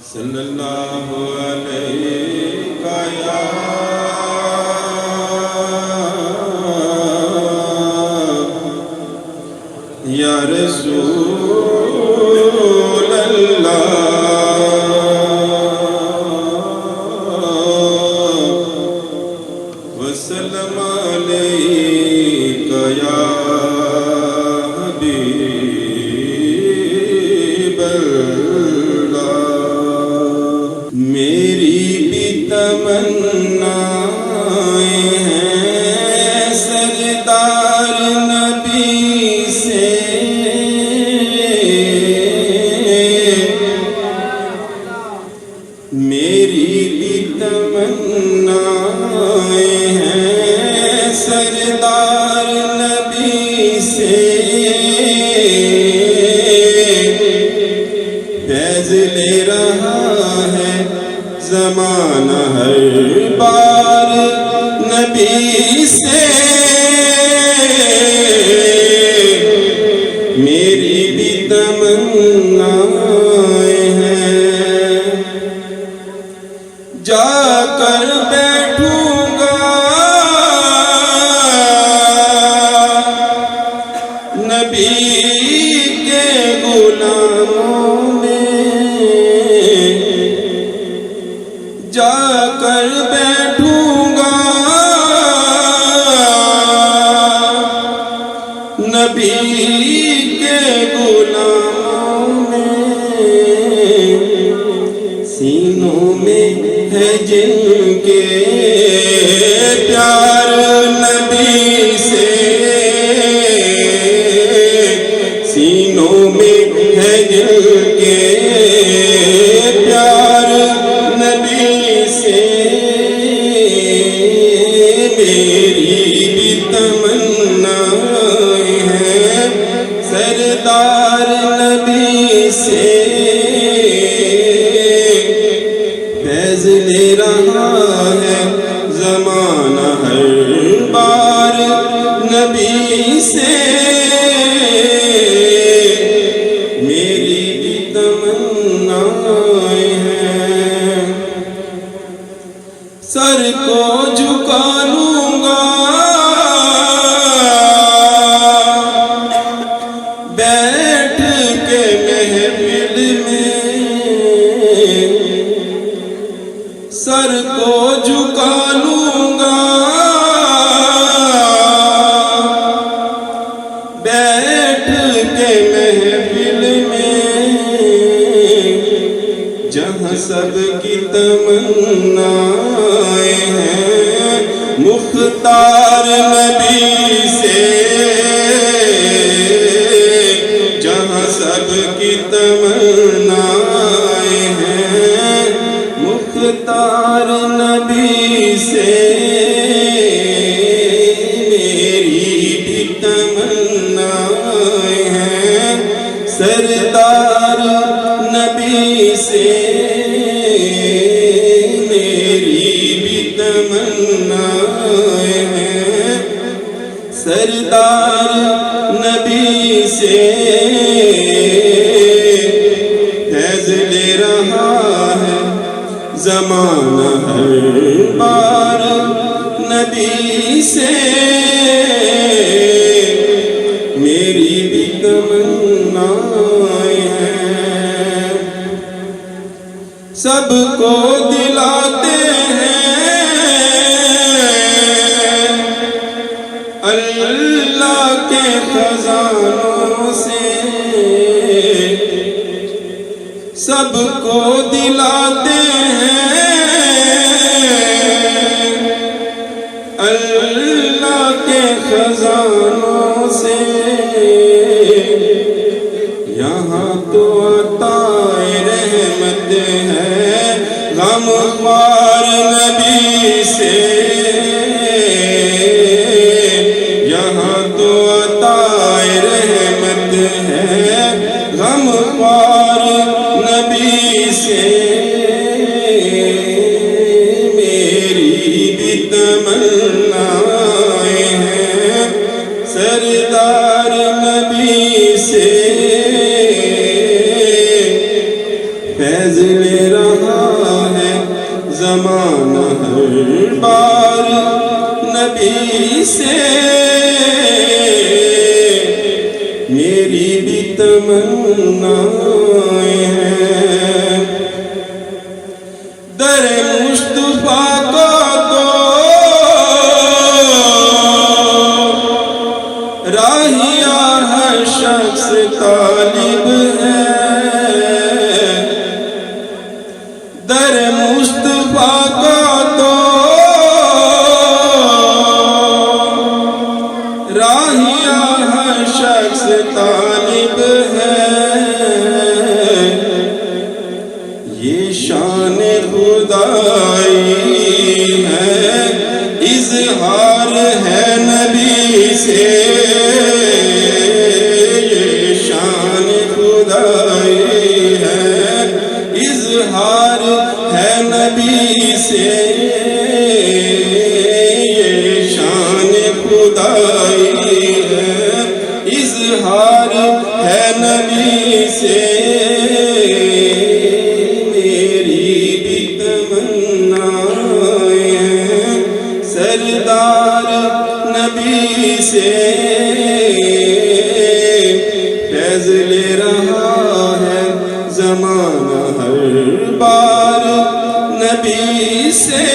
صلی اللہ علیہ یا رسول اللہ وسلم علیک یا حبیب اللہ میری بھی تمنائیں ہیں سردار نبی سے میری بھی تمنائیں ہیں سردار نبی سے فیض لے رہا ہے زمانہ ہر بار نبی سے میری بھی تمنائیں ہیں جا کر بیٹھوں گا نبی کے غلاموں میں جا کر بیٹھوں گا نبی کے غلاموں میں سینوں میں ہے جن کے پیار نبی سے سینوں میں ہے جن کے پیار نبی سے میری بھی تمنائیں ہیں سردار نبی سے فیض لے رہا ہے زمانہ ہر بار نبی سے میری بھی تمنائیں ہیں سر کو جھکا لوں گا بیٹھ کے محفل میں سر کو جھکا لوں گا بیٹھ کے محفل میں جہاں سب کی تمنائیں ہیں مختار نبی سے جہاں سب کی تمنائیں ہیں مختار نبی سے میری بھی تمنائیں ہیں سردار نبی سے میری بھی تمنائیں ہیں سردار نبی سے فیض لے رہا ہے زمانہ ہر بار نبی سے میری بھی تمنائیں ہیں سب کو دلاتے ہیں اللہ کے خزانوں سے سب کو دلاتے ہیں اللہ کے خزانوں سے یہاں تو عطائے رحمت ہے غمخوار نبی سے یہاں تو عطائے رحمت ہے غمخوار نبی سے میری بھی تمنائیں ہیں سردار نبی سے فیض میرا سے میری بھی تمنائیں ہیں، در مصطفیٰ کو تو راہیہ ہر شخص طالب ہے، در مصطفیٰ کو تو راہیہ ہر شخص طالب ہے، یہ شان خدائی ہے، اظہار ہے نبی سے، یہ شان خدائی ہے، اظہار ہے نبی سے، یہ شان خدائی ہے، اظہار ہے نبی سے، میری بھی تمنائیں ہیں، سردار نبی سے فیض لے رہا ہے زمانہ ہر بار نبی سے۔